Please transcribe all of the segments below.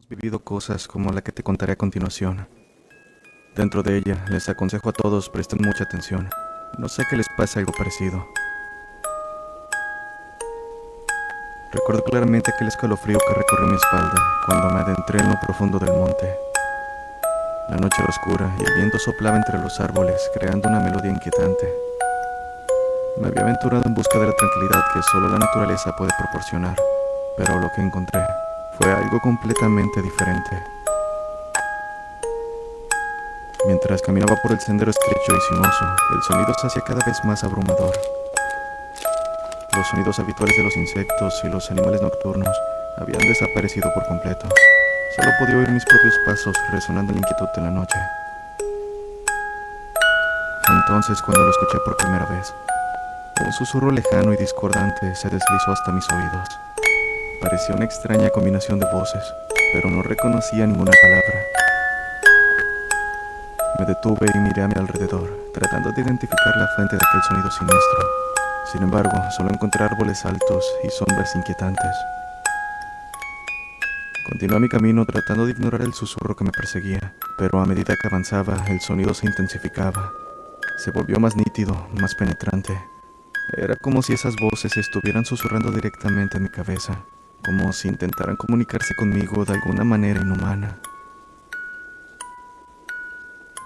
vivido cosas como la que te contaré a continuación. Dentro de ella, les aconsejo a todos presten mucha atención. No sé que les pase algo parecido. Recuerdo claramente aquel escalofrío que recorrió mi espalda cuando me adentré en lo profundo del monte. La noche era oscura y el viento soplaba entre los árboles, creando una melodía inquietante. Me había aventurado en busca de la tranquilidad que solo la naturaleza puede proporcionar, pero lo que encontré fue algo completamente diferente. Mientras caminaba por el sendero estrecho y sinuoso, el sonido se hacía cada vez más abrumador. Los sonidos habituales de los insectos y los animales nocturnos habían desaparecido por completo. Solo podía oír mis propios pasos resonando en la inquietud de la noche. Fue entonces cuando lo escuché por primera vez. Un susurro lejano y discordante se deslizó hasta mis oídos. Parecía una extraña combinación de voces, pero no reconocía ninguna palabra. Me detuve y miré a mi alrededor, tratando de identificar la fuente de aquel sonido siniestro. Sin embargo, solo encontré árboles altos y sombras inquietantes. Continué mi camino tratando de ignorar el susurro que me perseguía, pero a medida que avanzaba, el sonido se intensificaba. Se volvió más nítido, más penetrante. Era como si esas voces estuvieran susurrando directamente en mi cabeza, como si intentaran comunicarse conmigo de alguna manera inhumana.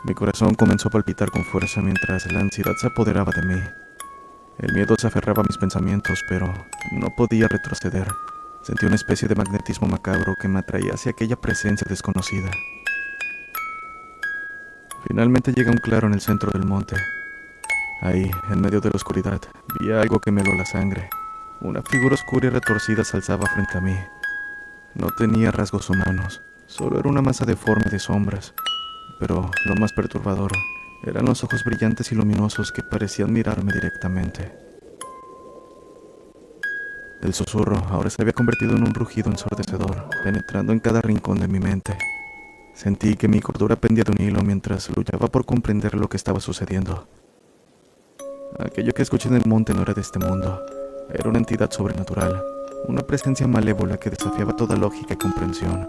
Mi corazón comenzó a palpitar con fuerza mientras la ansiedad se apoderaba de mí. El miedo se aferraba a mis pensamientos, pero no podía retroceder. Sentí una especie de magnetismo macabro que me atraía hacia aquella presencia desconocida. Finalmente llegué a un claro en el centro del monte. Ahí, en medio de la oscuridad, vi algo que me heló la sangre. Una figura oscura y retorcida se alzaba frente a mí. No tenía rasgos humanos, solo era una masa deforme de sombras. Pero lo más perturbador eran los ojos brillantes y luminosos que parecían mirarme directamente. El susurro ahora se había convertido en un rugido ensordecedor, penetrando en cada rincón de mi mente. Sentí que mi cordura pendía de un hilo mientras luchaba por comprender lo que estaba sucediendo. Aquello que escuché en el monte no era de este mundo. Era una entidad sobrenatural, una presencia malévola que desafiaba toda lógica y comprensión.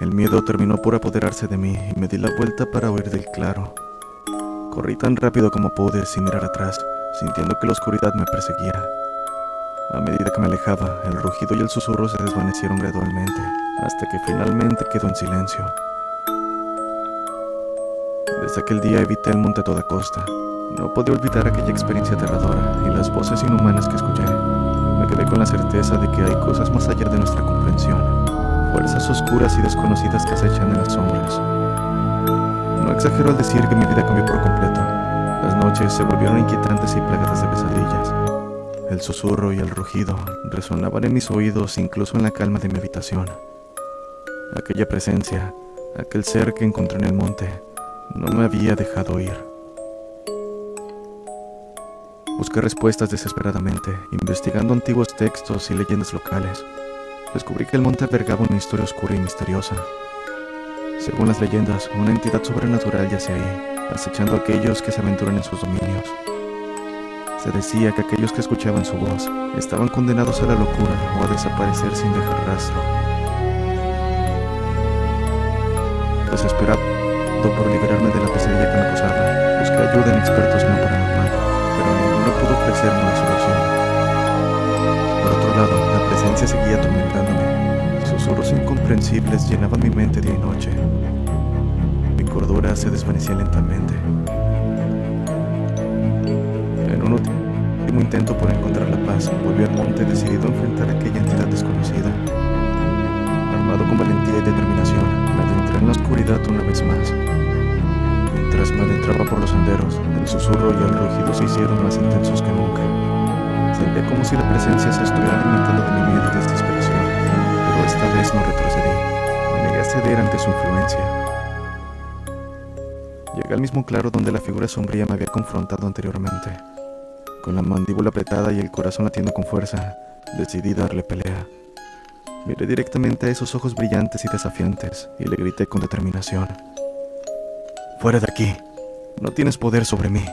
El miedo terminó por apoderarse de mí y me di la vuelta para huir del claro. Corrí tan rápido como pude sin mirar atrás, sintiendo que la oscuridad me perseguía. A medida que me alejaba, el rugido y el susurro se desvanecieron gradualmente, hasta que finalmente quedó en silencio. Desde aquel día evité el monte a toda costa. No podía olvidar aquella experiencia aterradora y las voces inhumanas que escuché. Me quedé con la certeza de que hay cosas más allá de nuestra comprensión. Fuerzas oscuras y desconocidas que acechan en las sombras. No exagero al decir que mi vida cambió por completo. Las noches se volvieron inquietantes y plagadas de pesadillas. El susurro y el rugido resonaban en mis oídos incluso en la calma de mi habitación. Aquella presencia, aquel ser que encontré en el monte, no me había dejado ir. Busqué respuestas desesperadamente, investigando antiguos textos y leyendas locales. Descubrí que el monte albergaba una historia oscura y misteriosa. Según las leyendas, una entidad sobrenatural yace ahí, acechando a aquellos que se aventuran en sus dominios. Se decía que aquellos que escuchaban su voz estaban condenados a la locura o a desaparecer sin dejar rastro. Desesperado por liberarme de la pesadilla que me acosaba, busqué ayuda en expertos en lo paranormal, pero ninguno pudo ofrecerme una solución. Por otro lado, la presencia seguía atormentándome. Susurros incomprensibles llenaban mi mente día y noche. Mi cordura se desvanecía lentamente. En un último intento por encontrar la paz, volví al monte decidido a enfrentar a aquella entidad desconocida. Armado con valentía y determinación, me adentré en la oscuridad una vez más. Mientras me adentraba por los senderos, el susurro y el rugido se hicieron más intensos que nunca. Sentía como si la presencia se estuviera alimentando de mi miedo y desesperación, pero esta vez no retrocedí. Me negué a ceder ante su influencia. Llegué al mismo claro donde la figura sombría me había confrontado anteriormente. Con la mandíbula apretada y el corazón latiendo con fuerza, decidí darle pelea. Miré directamente a esos ojos brillantes y desafiantes y le grité con determinación: «¡Fuera de aquí! No tienes poder sobre mí».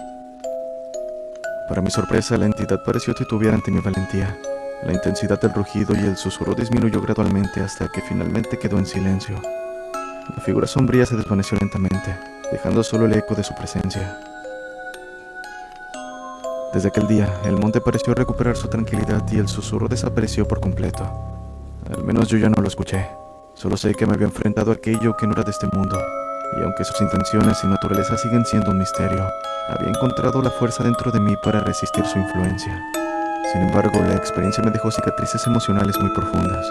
Para mi sorpresa, la entidad pareció titubear ante mi valentía. La intensidad del rugido y el susurro disminuyó gradualmente hasta que finalmente quedó en silencio. La figura sombría se desvaneció lentamente, dejando solo el eco de su presencia. Desde aquel día, el monte pareció recuperar su tranquilidad y el susurro desapareció por completo. Al menos yo ya no lo escuché. Solo sé que me había enfrentado a aquello que no era de este mundo, y aunque sus intenciones y naturaleza siguen siendo un misterio, había encontrado la fuerza dentro de mí para resistir su influencia. Sin embargo, la experiencia me dejó cicatrices emocionales muy profundas.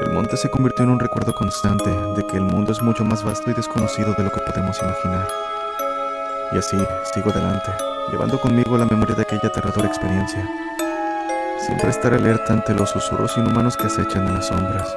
El monte se convirtió en un recuerdo constante de que el mundo es mucho más vasto y desconocido de lo que podemos imaginar. Y así, sigo adelante, llevando conmigo la memoria de aquella aterradora experiencia. Siempre estaré alerta ante los susurros inhumanos que acechan en las sombras.